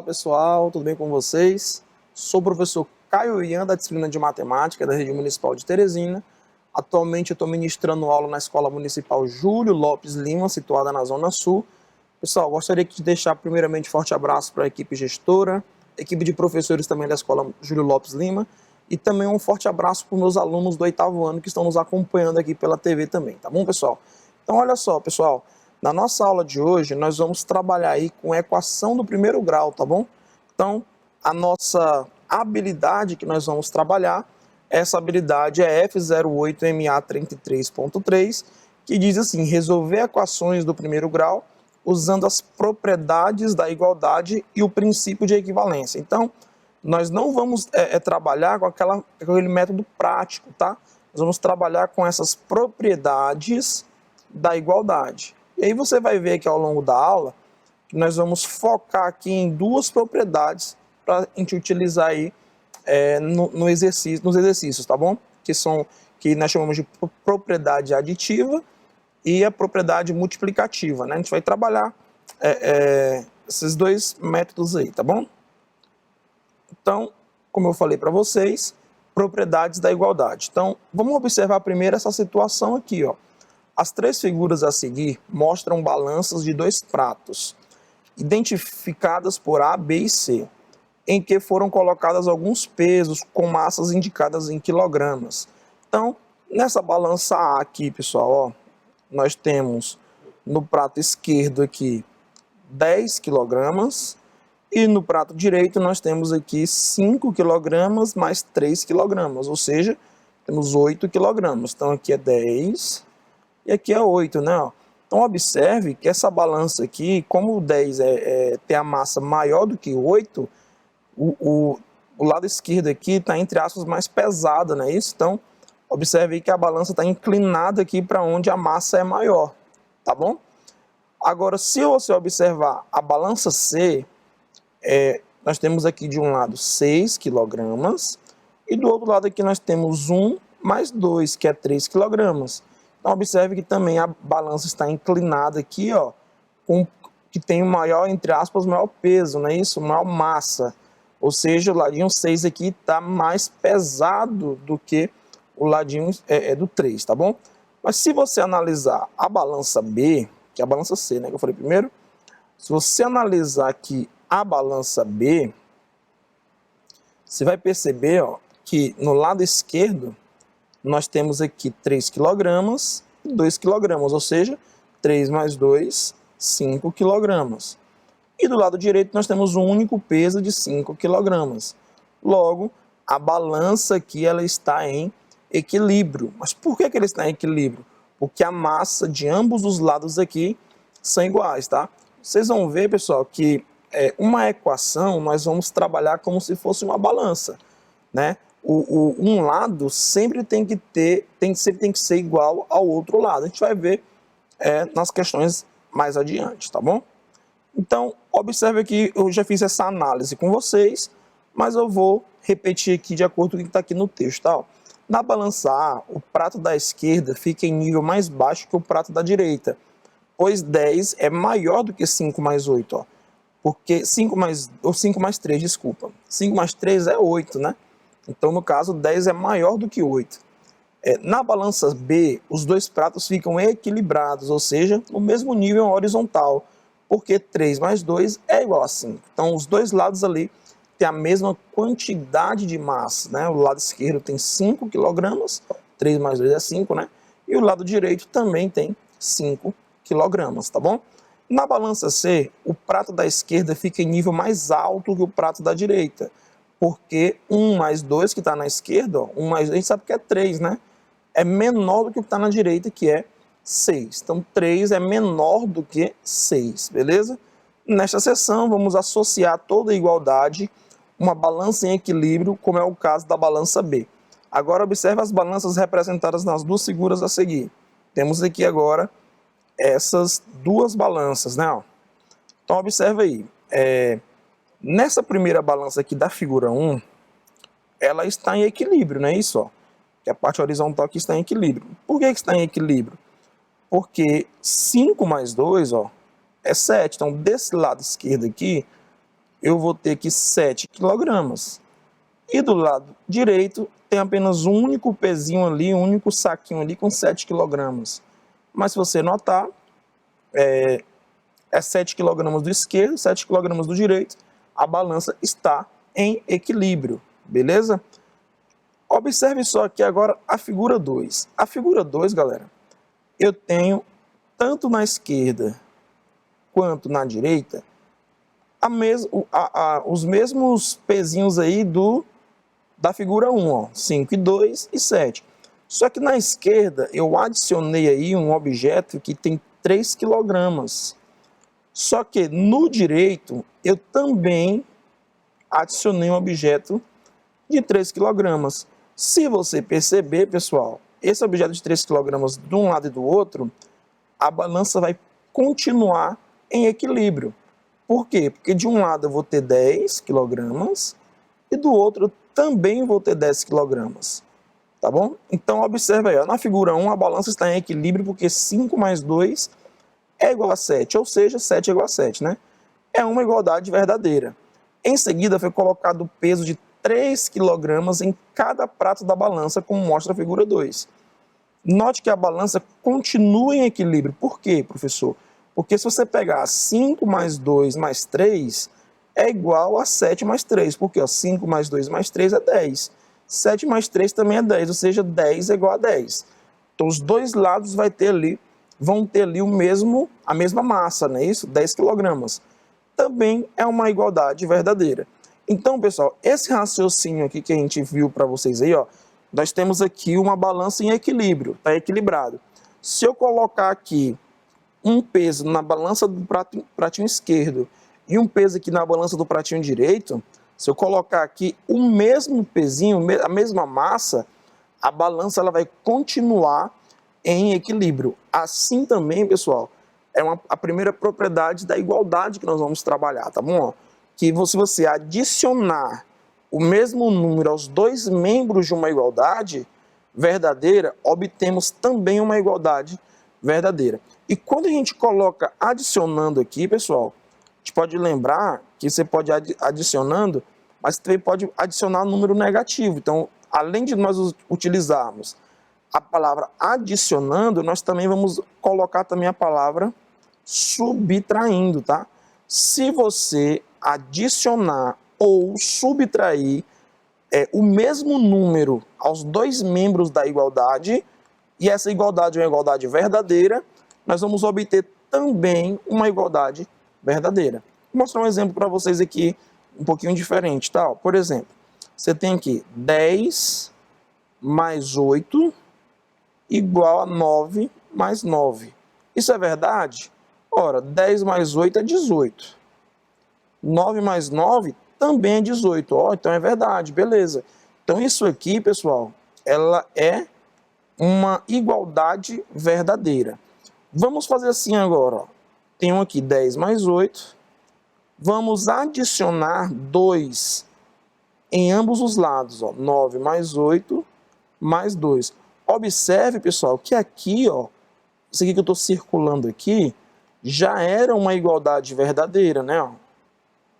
pessoal, tudo bem com vocês? Sou o professor Caio Ian, da disciplina de Matemática da Rede Municipal de Teresina. Atualmente eu estou ministrando aula na Escola Municipal Júlio Lopes Lima, situada na Zona Sul. Pessoal, gostaria de deixar primeiramente um forte abraço para a equipe gestora, equipe de professores também da Escola Júlio Lopes Lima, e também um forte abraço para os meus alunos do 8º ano que estão nos acompanhando aqui pela TV também, tá bom, pessoal? Então, olha só, pessoal, na nossa aula de hoje, nós vamos trabalhar aí com a equação do primeiro grau, tá bom? Então, a nossa habilidade que nós vamos trabalhar, essa habilidade é F08MA33.3, que diz assim, resolver equações do primeiro grau usando as propriedades da igualdade e o princípio de equivalência. Então, nós não vamos trabalhar com aquele método prático, tá? Nós vamos trabalhar com essas propriedades da igualdade. E aí você vai ver que ao longo da aula, que nós vamos focar aqui em duas propriedades para a gente utilizar aí nos exercícios, tá bom? Que nós chamamos de propriedade aditiva e a propriedade multiplicativa, né? A gente vai trabalhar esses dois métodos aí, tá bom? Então, como eu falei para vocês, propriedades da igualdade. Então, vamos observar primeiro essa situação aqui, ó. As três figuras a seguir mostram balanças de dois pratos, identificadas por A, B e C, em que foram colocados alguns pesos com massas indicadas em quilogramas. Então, nessa balança A aqui, pessoal, ó, nós temos no prato esquerdo aqui 10 quilogramas, e no prato direito nós temos aqui 5 quilogramas mais 3 quilogramas, ou seja, temos 8 quilogramas. Então aqui é 10 e aqui é 8, né? Então observe que essa balança aqui, como o 10 tem a massa maior do que o 8, o lado esquerdo aqui está, entre aspas, mais pesado, não é isso? Então observe aí que a balança está inclinada aqui para onde a massa é maior, tá bom? Agora, se você observar a balança C, nós temos aqui de um lado 6 quilogramas e do outro lado aqui nós temos 1 mais 2, que é 3 quilogramas. Então, observe que também a balança está inclinada aqui, ó, que tem o maior, entre aspas, maior peso, não é isso? Maior massa. Ou seja, o ladinho 6 aqui está mais pesado do que o ladinho do 3, tá bom? Mas se você analisar a balança B, que é a balança C, né, que eu falei primeiro, se você analisar aqui a balança B, você vai perceber, ó, que no lado esquerdo nós temos aqui 3 quilogramas e 2 quilogramas, ou seja, 3 mais 2, 5 quilogramas. E do lado direito nós temos um único peso de 5 quilogramas. Logo, a balança aqui ela está em equilíbrio. Mas por que ela está em equilíbrio? Porque a massa de ambos os lados aqui são iguais, tá? Vocês vão ver, pessoal, que uma equação nós vamos trabalhar como se fosse uma balança, né? Um lado sempre tem que ser igual ao outro lado. A gente vai ver nas questões mais adiante, tá bom? Então, observe aqui, eu já fiz essa análise com vocês, mas eu vou repetir aqui de acordo com o que está aqui no texto, tá? Na balança A, o prato da esquerda fica em nível mais baixo que o prato da direita, pois 10 é maior do que 5 mais 8, ó. Porque 5 mais 3, desculpa. 5 mais 3 é 8, né? Então, no caso, 10 é maior do que 8. Na balança B, os dois pratos ficam equilibrados, ou seja, no mesmo nível horizontal, porque 3 mais 2 é igual a 5. Então, os dois lados ali têm a mesma quantidade de massa, né? O lado esquerdo tem 5 quilogramas, 3 mais 2 é 5, né? E o lado direito também tem 5 quilogramas, tá bom? Na balança C, o prato da esquerda fica em nível mais alto que o prato da direita, porque 1 mais 2 que está na esquerda, ó, 1 mais 2 a gente sabe que é 3, né? É menor do que o que está na direita, que é 6. Então, 3 é menor do que 6, beleza? Nesta seção, vamos associar toda a igualdade, uma balança em equilíbrio, como é o caso da balança B. Agora, observe as balanças representadas nas duas figuras a seguir. Temos aqui agora essas duas balanças, né? Então, observe aí. Nessa primeira balança aqui da figura 1, ela está em equilíbrio, não é isso? Ó? Que a parte horizontal aqui está em equilíbrio. Por que está em equilíbrio? Porque 5 mais 2, ó, é 7. Então, desse lado esquerdo aqui, eu vou ter aqui 7 quilogramas. E do lado direito tem apenas um único pezinho ali, um único saquinho ali com 7 quilogramas. Mas se você notar, é 7 quilogramas do esquerdo, 7 quilogramas do direito, a balança está em equilíbrio, beleza? Observe só aqui agora a figura 2. A figura 2, galera, eu tenho tanto na esquerda quanto na direita os mesmos pezinhos aí da figura 1, ó, 5 e 2 e 7. Só que na esquerda eu adicionei aí um objeto que tem 3 quilogramas. Só que no direito eu também adicionei um objeto de 3 quilogramas. Se você perceber, pessoal, esse objeto de 3 quilogramas de um lado e do outro, a balança vai continuar em equilíbrio. Por quê? Porque de um lado eu vou ter 10 quilogramas e do outro também vou ter 10 quilogramas. Tá bom? Então, observe aí, ó, na figura 1 a balança está em equilíbrio porque 5 mais 2 é igual a 7, ou seja, 7 é igual a 7, né? É uma igualdade verdadeira. Em seguida, foi colocado o peso de 3 quilogramas em cada prato da balança, como mostra a figura 2. Note que a balança continua em equilíbrio. Por quê, professor? Porque se você pegar 5 mais 2 mais 3, é igual a 7 mais 3. Porque ó, 5 mais 2 mais 3 é 10. 7 mais 3 também é 10, ou seja, 10 é igual a 10. Então, os dois lados vão ter ali a mesma massa, não é isso? 10 quilogramas. Também é uma igualdade verdadeira. Então, pessoal, esse raciocínio aqui que a gente viu para vocês aí, ó, nós temos aqui uma balança em equilíbrio, está equilibrado. Se eu colocar aqui um peso na balança do pratinho esquerdo e um peso aqui na balança do pratinho direito, se eu colocar aqui o mesmo pezinho, a mesma massa, a balança ela vai continuar em equilíbrio. Assim também, pessoal, é a primeira propriedade da igualdade que nós vamos trabalhar, tá bom? Que se você adicionar o mesmo número aos dois membros de uma igualdade verdadeira, obtemos também uma igualdade verdadeira. E quando a gente coloca adicionando aqui, pessoal, a gente pode lembrar que você pode adicionando, mas também pode adicionar número negativo. Então, além de nós utilizarmos a palavra adicionando, nós também vamos colocar também a palavra subtraindo, tá? Se você adicionar ou subtrair o mesmo número aos dois membros da igualdade, e essa igualdade é uma igualdade verdadeira, nós vamos obter também uma igualdade verdadeira. Vou mostrar um exemplo para vocês aqui, um pouquinho diferente, tá? Por exemplo, você tem aqui 10 mais 8 igual a 9 mais 9. Isso é verdade? Ora, 10 mais 8 é 18. 9 mais 9 também é 18. Ó, então é verdade, beleza. Então isso aqui, pessoal, ela é uma igualdade verdadeira. Vamos fazer assim agora, ó. Tenho aqui 10 mais 8. Vamos adicionar 2 em ambos os lados, ó. 9 mais 8 mais 2. Observe, pessoal, que aqui, ó, isso aqui que eu estou circulando aqui, já era uma igualdade verdadeira, né? Ó.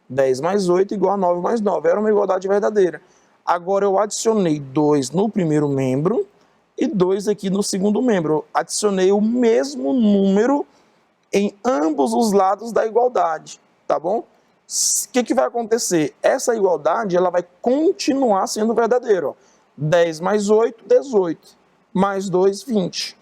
10 mais 8 igual a 9 mais 9. Era uma igualdade verdadeira. Agora eu adicionei 2 no primeiro membro e 2 aqui no segundo membro. Eu adicionei o mesmo número em ambos os lados da igualdade, tá bom? O que vai acontecer? Essa igualdade ela vai continuar sendo verdadeira. Ó. 10 mais 8, 18. Mais 2, 20.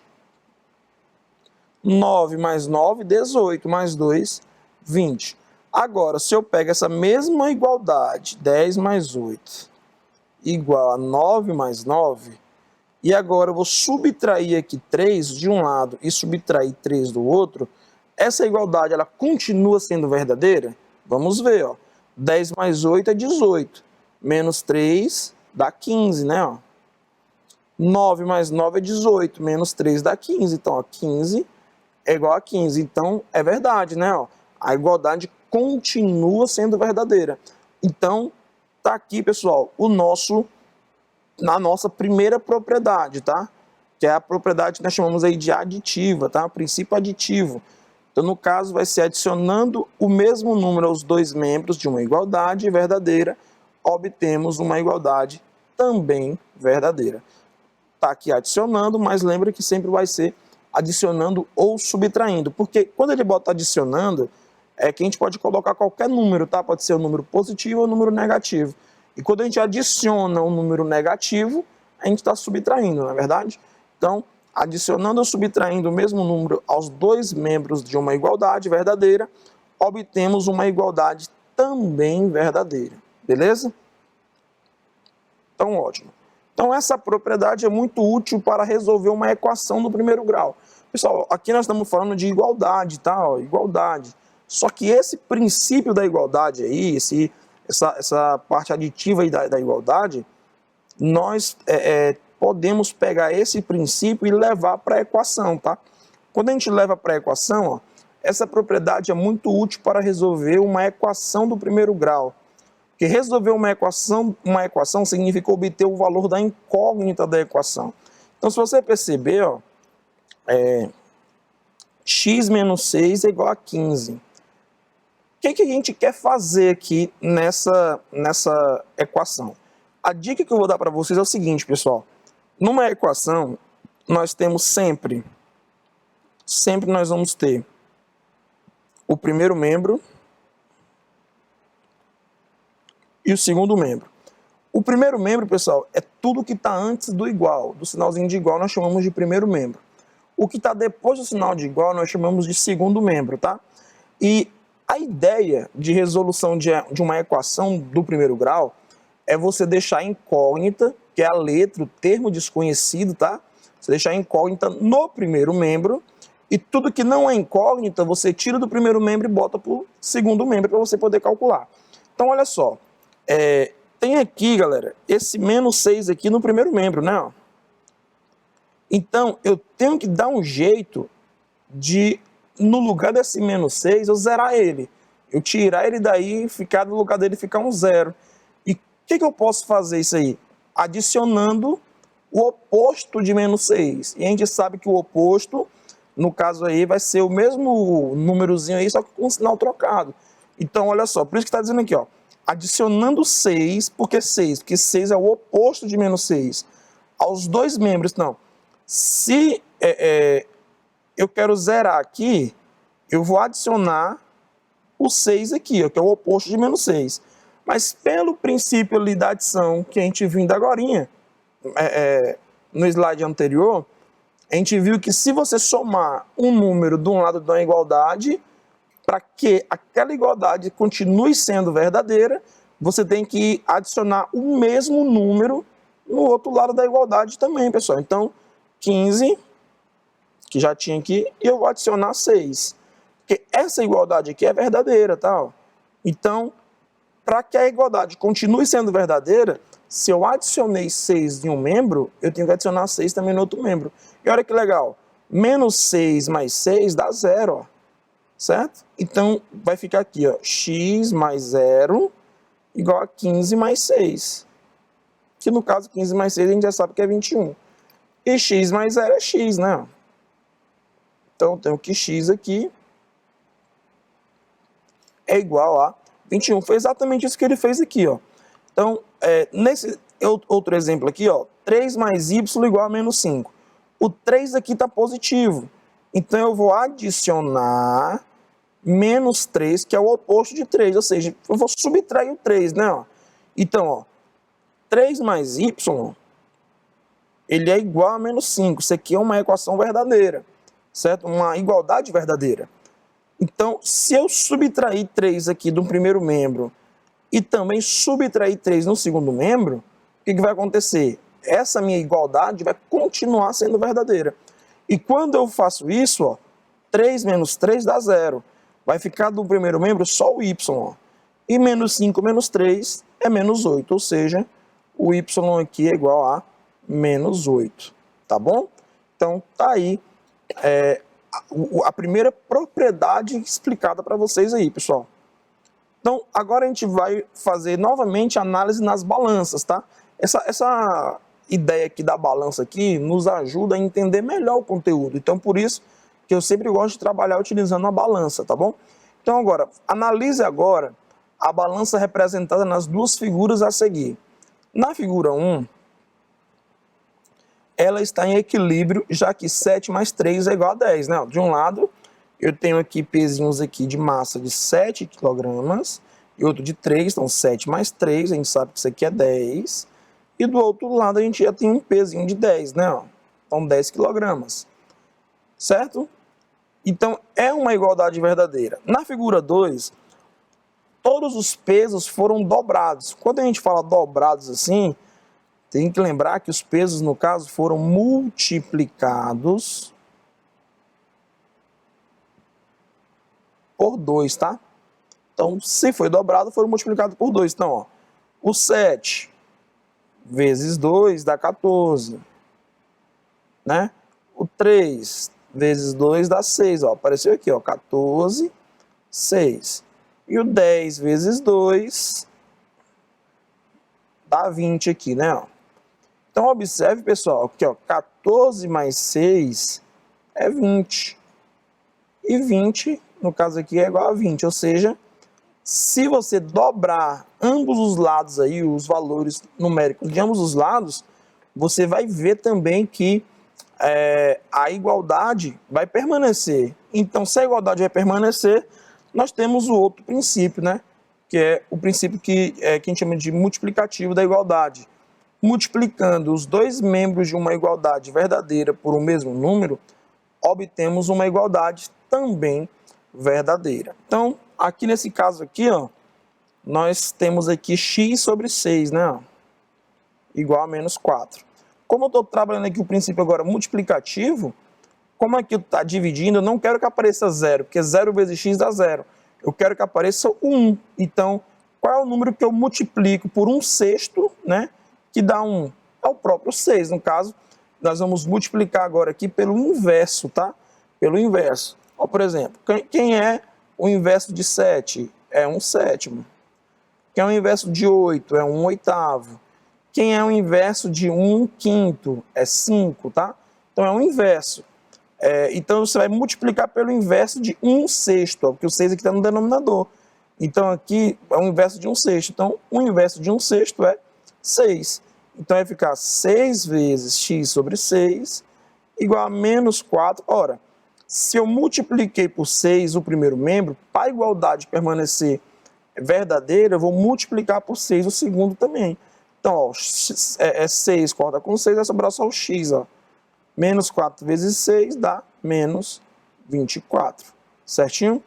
9 mais 9, 18. Mais 2, 20. Agora, se eu pego essa mesma igualdade, 10 mais 8, igual a 9 mais 9, e agora eu vou subtrair aqui 3 de um lado e subtrair 3 do outro, essa igualdade ela continua sendo verdadeira? Vamos ver, ó. 10 mais 8 é 18, menos 3 dá 15, né? Ó. 9 mais 9 é 18, menos 3 dá 15, então ó, 15 é igual a 15, então é verdade, né? Ó. A igualdade continua sendo verdadeira. Então, tá aqui, pessoal, na nossa primeira propriedade, tá? Que é a propriedade que nós chamamos aí de aditiva, tá? O princípio aditivo. Então, no caso, vai ser adicionando o mesmo número aos dois membros de uma igualdade verdadeira, obtemos uma igualdade também verdadeira. Está aqui adicionando, mas lembra que sempre vai ser adicionando ou subtraindo, porque quando ele bota adicionando, é que a gente pode colocar qualquer número, tá? Pode ser um número positivo ou um número negativo. E quando a gente adiciona um número negativo, a gente está subtraindo, não é verdade? Então, adicionando ou subtraindo o mesmo número aos dois membros de uma igualdade verdadeira, obtemos uma igualdade também verdadeira. Beleza? Então, ótimo. Então, essa propriedade é muito útil para resolver uma equação do primeiro grau. Pessoal, aqui nós estamos falando de igualdade, tá? Ó, igualdade. Só que esse princípio da igualdade aí, essa parte aditiva aí da igualdade, nós podemos pegar esse princípio e levar para a equação, tá? Quando a gente leva para a equação, ó, essa propriedade é muito útil para resolver uma equação do primeiro grau. Porque resolver uma equação significa obter o valor da incógnita da equação. Então, se você perceber, ó, x menos 6 é igual a 15. O que a gente quer fazer aqui nessa equação? A dica que eu vou dar para vocês é o seguinte, pessoal. Numa equação, nós temos sempre nós vamos ter o primeiro membro e o segundo membro. O primeiro membro, pessoal, é tudo que está antes do igual. Do sinalzinho de igual nós chamamos de primeiro membro. O que está depois do sinal de igual nós chamamos de segundo membro, tá? E a ideia de resolução de uma equação do primeiro grau é você deixar incógnita, que é a letra, o termo desconhecido, tá? Você deixar incógnita no primeiro membro, e tudo que não é incógnita, você tira do primeiro membro e bota para o segundo membro para você poder calcular. Então, olha só, tem aqui, galera, esse menos 6 aqui no primeiro membro, né? Então, eu tenho que dar um jeito de, no lugar desse menos 6, eu zerar ele. Eu tirar ele daí e ficar no lugar dele ficar um zero. E o que eu posso fazer isso aí? Adicionando o oposto de menos 6. E a gente sabe que o oposto, no caso aí, vai ser o mesmo númerozinho aí, só que com um sinal trocado. Então, olha só, por isso que está dizendo aqui, ó, adicionando 6, porque 6 é o oposto de menos 6. Aos dois membros, não. Se eu quero zerar aqui, eu vou adicionar o 6 aqui, ó, que é o oposto de menos 6. Mas pelo princípio ali da adição que a gente viu ainda agorinha, no slide anterior, a gente viu que se você somar um número de um lado de uma igualdade, para que aquela igualdade continue sendo verdadeira, você tem que adicionar o mesmo número no outro lado da igualdade também, pessoal. Então, 15, que já tinha aqui, e eu vou adicionar 6. Porque essa igualdade aqui é verdadeira, tá? Então, para que a igualdade continue sendo verdadeira, se eu adicionei 6 em um membro, eu tenho que adicionar 6 também no outro membro. E olha que legal, menos 6 mais 6 dá 0, ó. Certo? Então, vai ficar aqui, ó, x mais 0 igual a 15 mais 6. Que no caso, 15 mais 6 a gente já sabe que é 21. E x mais 0 é x, né? Então, tenho que x aqui é igual a 21. Foi exatamente isso que ele fez aqui, ó. Então, nesse outro exemplo aqui, ó, 3 mais y igual a menos 5. O 3 aqui está positivo. Então, eu vou adicionar menos 3, que é o oposto de 3. Ou seja, eu vou subtrair o 3, né? Ó. Então, ó, 3 mais y, ele é igual a menos 5. Isso aqui é uma equação verdadeira, certo? Uma igualdade verdadeira. Então, se eu subtrair 3 aqui do primeiro membro e também subtrair 3 no segundo membro, o que vai acontecer? Essa minha igualdade vai continuar sendo verdadeira. E quando eu faço isso, ó, 3 menos 3 dá 0. Vai ficar do primeiro membro só o y. Ó. E menos 5 menos 3 é menos 8. Ou seja, o y aqui é igual a menos 8. Tá bom? Então, tá aí a primeira propriedade explicada para vocês aí, pessoal. Então, agora a gente vai fazer novamente análise nas balanças, tá? Essa ideia aqui da balança aqui nos ajuda a entender melhor o conteúdo. Então, por isso que eu sempre gosto de trabalhar utilizando a balança, tá bom? Então agora, analise agora a balança representada nas duas figuras a seguir. Na figura 1, ela está em equilíbrio, já que 7 mais 3 é igual a 10, né? De um lado, eu tenho aqui pezinhos aqui de massa de 7 kg e outro de 3, então 7 mais 3, a gente sabe que isso aqui é 10. E do outro lado a gente já tem um pezinho de 10, né? Então 10 kg, certo? Então é uma igualdade verdadeira. Na figura 2, todos os pesos foram dobrados. Quando a gente fala dobrados assim, tem que lembrar que os pesos, no caso, foram multiplicados por 2, tá? Então, se foi dobrado, foram multiplicados por 2. Então, ó, o 7 vezes 2 dá 14, né? O 3 vezes 2 dá 6, ó. Apareceu aqui, ó, 14, 6. E o 10 vezes 2 dá 20 aqui, né? Ó. Então, observe, pessoal, que ó, 14 mais 6 é 20. E 20, no caso aqui, é igual a 20. Ou seja, se você dobrar ambos os lados aí, os valores numéricos de ambos os lados, você vai ver também que a igualdade vai permanecer. Então, se a igualdade vai permanecer, nós temos o outro princípio, né? Que é o princípio que a gente chama de multiplicativo da igualdade. Multiplicando os dois membros de uma igualdade verdadeira por um mesmo número, obtemos uma igualdade também verdadeira. Então, aqui nesse caso aqui, ó, nós temos aqui x sobre 6, né? Igual a menos 4. Como eu estou trabalhando aqui o princípio agora multiplicativo, como aqui está dividindo, eu não quero que apareça 0, porque 0 vezes x dá 0. Eu quero que apareça 1. Então, qual é o número que eu multiplico por 1/6, né? Que dá 1? É o próprio 6. No caso, nós vamos multiplicar agora aqui pelo inverso, tá? Pelo inverso. Ó, por exemplo, quem é o inverso de 7? É 1/7. Quem é o inverso de 8? É 1/8. Quem é o inverso de 1/5? É 5, tá? Então é o inverso. Então você vai multiplicar pelo inverso de 1/6, ó, porque o 6 aqui está no denominador. Então aqui é o inverso de 1/6. Então o inverso de 1/6 é 6. Então vai ficar 6 vezes x sobre 6 igual a menos 4. Ora, se eu multipliquei por 6 o primeiro membro, para a igualdade permanecer verdadeira, eu vou multiplicar por 6 o segundo também. Então, ó, 6 corta com 6, vai sobrar só o x, ó. Menos 4 vezes 6 dá menos 24, certinho?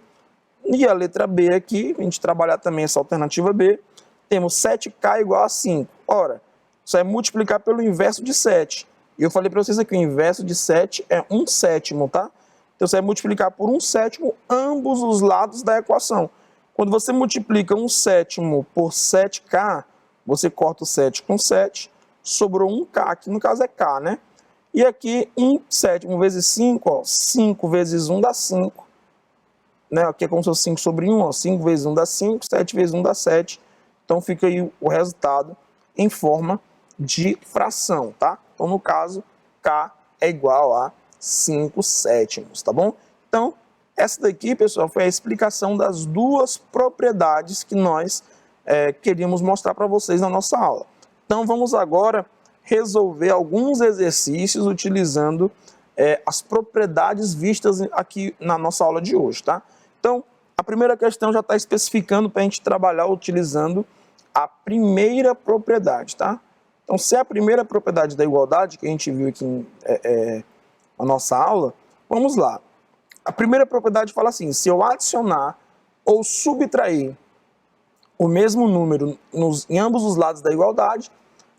E a letra B aqui, a gente trabalhar também essa alternativa B, temos 7k igual a 5. Ora, isso é multiplicar pelo inverso de 7. E eu falei para vocês aqui, o inverso de 7 é 1/7, tá? Então você vai multiplicar por 1/7 ambos os lados da equação. Quando você multiplica 1/7 por 7k, você corta o 7 com 7, sobrou 1k, que no caso é k, né? E aqui 1/7 vezes 5, ó, 5 vezes 1 dá 5. Né? Aqui é como se fosse 5 sobre 1, ó, 5 vezes 1 dá 5, 7 vezes 1 dá 7. Então fica aí o resultado em forma de fração, tá? Então no caso, k é igual a 5/7, tá bom? Então, essa daqui, pessoal, foi a explicação das duas propriedades que nós queríamos mostrar para vocês na nossa aula. Então vamos agora resolver alguns exercícios utilizando as propriedades vistas aqui na nossa aula de hoje, tá? Então, a primeira questão já está especificando para a gente trabalhar utilizando a primeira propriedade, tá? Então, se é a primeira propriedade da igualdade que a gente viu aqui na nossa aula, vamos lá. A primeira propriedade fala assim, se eu adicionar ou subtrair o mesmo número em ambos os lados da igualdade,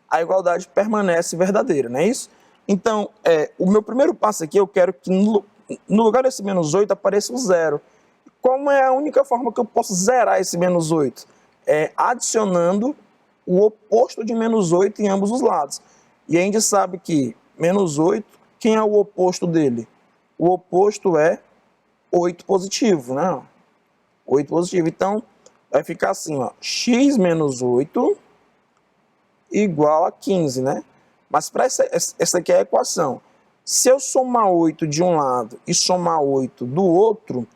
a igualdade permanece verdadeira, não é isso? Então, o meu primeiro passo aqui, eu quero que no lugar desse menos 8 apareça o 0. Qual é a única forma que eu posso zerar esse menos 8? É adicionando o oposto de menos 8 em ambos os lados. E a gente sabe que menos 8, quem é o oposto dele? O oposto é 8 positivo, né? 8 positivo. Então, vai ficar assim, ó, x menos 8 igual a 15, né? Mas para essa aqui é a equação. Se eu somar 8 de um lado e somar 8 do outro, o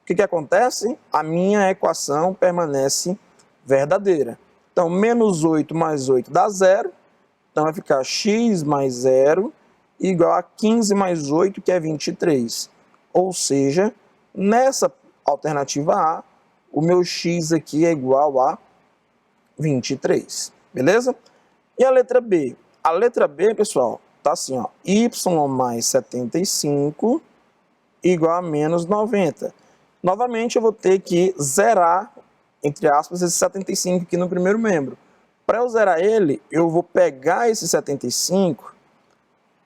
que acontece? A minha equação permanece verdadeira. Então, menos 8 mais 8 dá 0. Então, vai ficar x mais 0 igual a 15 mais 8, que é 23. Ou seja, nessa alternativa A, o meu x aqui é igual a 23. Beleza? E a letra B? A letra B, pessoal, tá assim, ó, y mais 75 igual a menos 90. Novamente, eu vou ter que zerar, entre aspas, esse 75 aqui no primeiro membro. Para eu zerar ele, eu vou pegar esse 75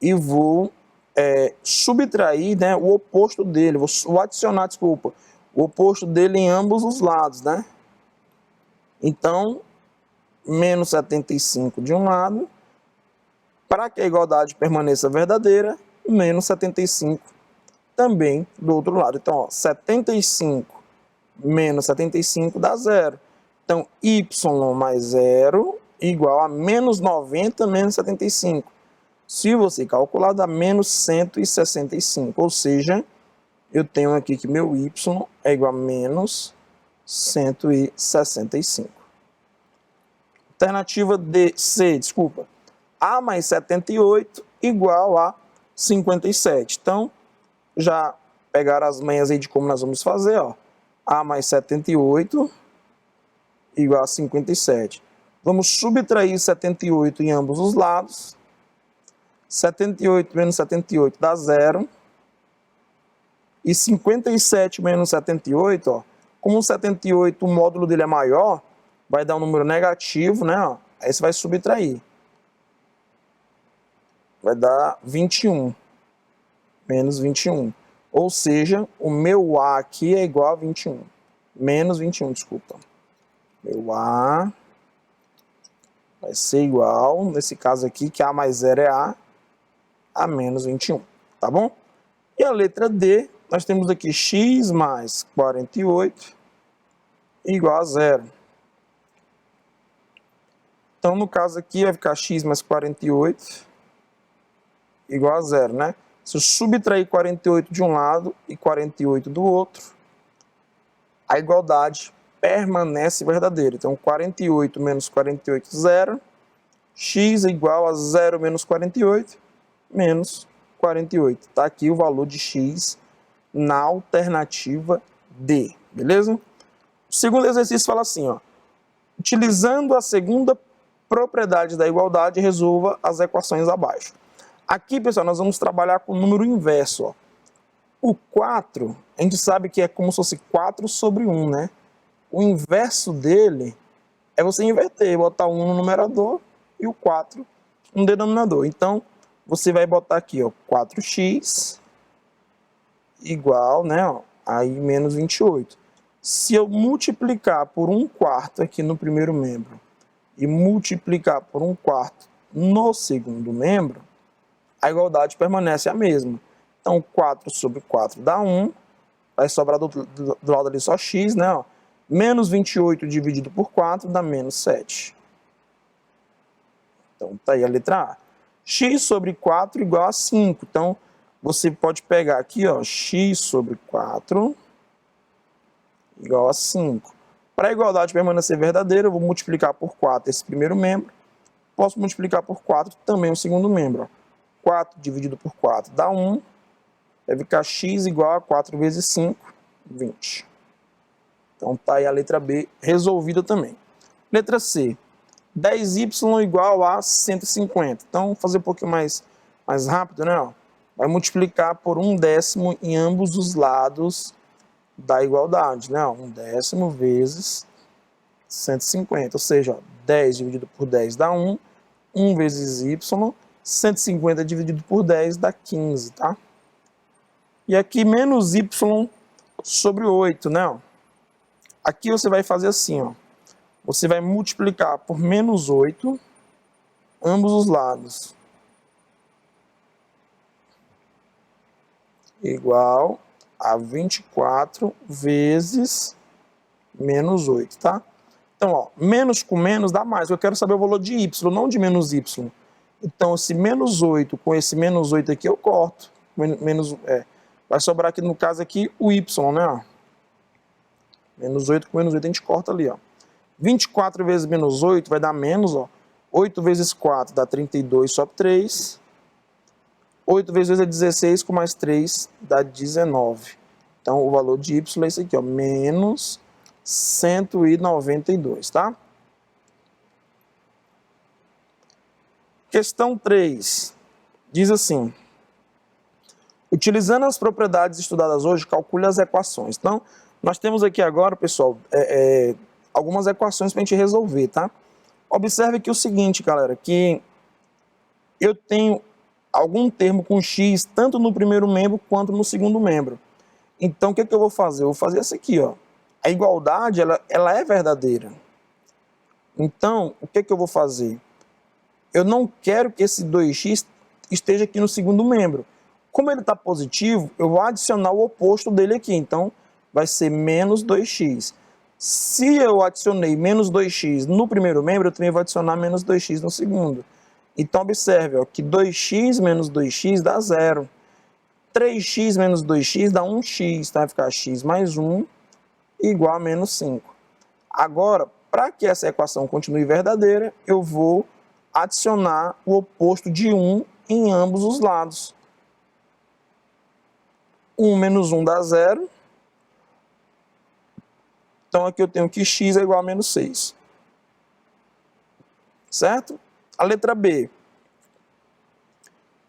e vou subtrair, né, o oposto dele, vou adicionar, desculpa, o oposto dele em ambos os lados, né? Então, menos 75 de um lado, para que a igualdade permaneça verdadeira, menos 75 também do outro lado. Então, ó, 75 menos 75 dá 0. Então, y mais 0 igual a menos 90 menos 75. Se você calcular, dá menos 165. Ou seja, eu tenho aqui que meu y é igual a menos 165. Alternativa C, desculpa. A mais 78 igual a 57. Então, já pegaram as manhas aí de como nós vamos fazer, ó. A mais 78 igual a 57. Vamos subtrair 78 em ambos os lados. 78 menos 78 dá 0. E 57 menos 78, ó, como o 78, o módulo dele é maior, vai dar um número negativo, né? Ó, aí você vai subtrair. Vai dar 21. Menos 21. Ou seja, o meu A aqui é igual a 21. Menos 21, desculpa. Meu A vai ser igual, nesse caso aqui, que A mais 0 é A menos 21. Tá bom? E a letra D, nós temos aqui x mais 48 igual a 0. Então, no caso aqui, vai ficar x mais 48 igual a 0, né? Se eu subtrair 48 de um lado e 48 do outro, a igualdade permanece verdadeira. Então, 48 menos 48, 0. X é igual a 0 menos 48, menos 48. Está aqui o valor de x na alternativa D, beleza? O segundo exercício fala assim, ó. Utilizando a segunda propriedade da igualdade, resolva as equações abaixo. Aqui, pessoal, nós vamos trabalhar com o número inverso, ó. O 4, a gente sabe que é como se fosse 4 sobre 1, né? O inverso dele é você inverter, botar 1 no numerador e o 4 no denominador. Então, você vai botar aqui, ó, 4x igual, né, ó, aí menos 28. Se eu multiplicar por 1/4 aqui no primeiro membro e multiplicar por 1/4 no segundo membro, a igualdade permanece a mesma. Então, 4 sobre 4 dá 1, vai sobrar do lado ali só x, né, ó. Menos 28 dividido por 4 dá menos 7. Então, tá aí a letra A. X sobre 4 igual a 5. Então, você pode pegar aqui, ó, x sobre 4 igual a 5. Para a igualdade permanecer verdadeira, eu vou multiplicar por 4 esse primeiro membro. Posso multiplicar por 4 também o segundo membro. Ó. 4 dividido por 4 dá 1. Vai ficar x igual a 4 vezes 5, 20. Então, tá aí a letra B resolvida também. Letra C. 10y igual a 150. Então, vou fazer um pouquinho mais rápido, né? Ó. Vai multiplicar por 1/10 em ambos os lados da igualdade, né? 1/10 vezes 150. Ou seja, ó, 10 dividido por 10 dá 1. 1 vezes y. 150 dividido por 10 dá 15, tá? E aqui, menos y sobre 8, né? Ó. Aqui você vai fazer assim, ó. Você vai multiplicar por menos 8, ambos os lados. Igual a 24 vezes menos 8, tá? Então, ó, menos com menos dá mais. Eu quero saber o valor de y, não de menos y. Então, esse menos 8 com esse menos 8 aqui eu corto. Vai sobrar aqui, no caso aqui, o y, né? Menos 8 com menos 8 a gente corta ali, ó. 24 vezes menos 8 vai dar menos, ó. 8 vezes 4 dá 32, sobe 3. 8 vezes 2 é 16, com mais 3 dá 19. Então, o valor de y é esse aqui, ó, menos 192, tá? Questão 3. Diz assim: utilizando as propriedades estudadas hoje, calcule as equações. Então, nós temos aqui agora, pessoal, algumas equações para a gente resolver, tá? Observe aqui o seguinte, galera, que eu tenho algum termo com x tanto no primeiro membro quanto no segundo membro. Então, o que eu vou fazer? Eu vou fazer isso aqui, ó. A igualdade, ela é verdadeira. Então, o que eu vou fazer? Eu não quero que esse 2x esteja aqui no segundo membro. Como ele está positivo, eu vou adicionar o oposto dele aqui. Então, vai ser menos 2x. Se eu adicionei menos 2x no primeiro membro, eu também vou adicionar menos 2x no segundo. Então, observe, ó, que 2x menos 2x dá 0. 3x menos 2x dá 1x. Então, vai ficar x mais 1 igual a menos 5. Agora, para que essa equação continue verdadeira, eu vou adicionar o oposto de 1 em ambos os lados. 1 menos 1 dá 0. Então, aqui eu tenho que x é igual a menos 6. Certo? A letra B.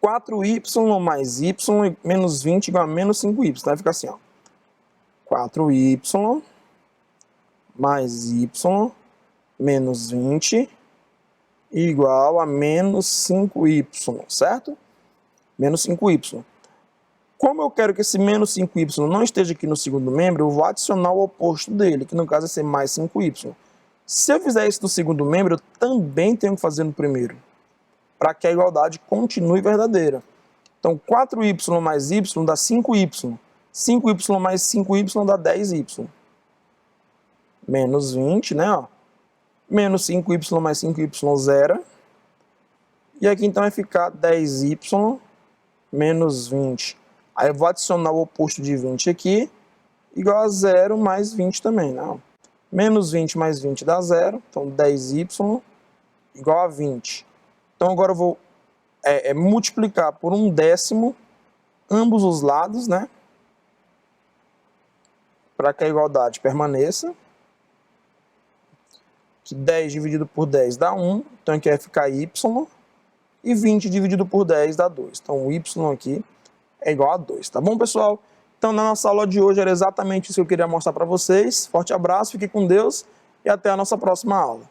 4y mais y menos 20 igual a menos 5y. Então, vai ficar assim, ó. 4y mais y menos 20 igual a menos 5y, certo? Menos 5y. Como eu quero que esse menos 5y não esteja aqui no segundo membro, eu vou adicionar o oposto dele, que no caso é ser mais 5y. Se eu fizer isso no segundo membro, eu também tenho que fazer no primeiro, para que a igualdade continue verdadeira. Então, 4y mais y dá 5y. 5y mais 5y dá 10y. Menos 20, né? Ó. Menos 5y mais 5y, 0. E aqui, então, vai ficar 10y menos 20. Aí eu vou adicionar o oposto de 20 aqui, igual a 0 mais 20 também, né? Menos 20 mais 20 dá 0, então 10y igual a 20. Então agora eu vou multiplicar por 1/10 ambos os lados, né? Para que a igualdade permaneça. Que 10 dividido por 10 dá 1, então aqui vai ficar y. E 20 dividido por 10 dá 2. Então o y aqui é igual a 2, tá bom, pessoal? Então, na nossa aula de hoje era exatamente isso que eu queria mostrar para vocês. Forte abraço, fique com Deus e até a nossa próxima aula.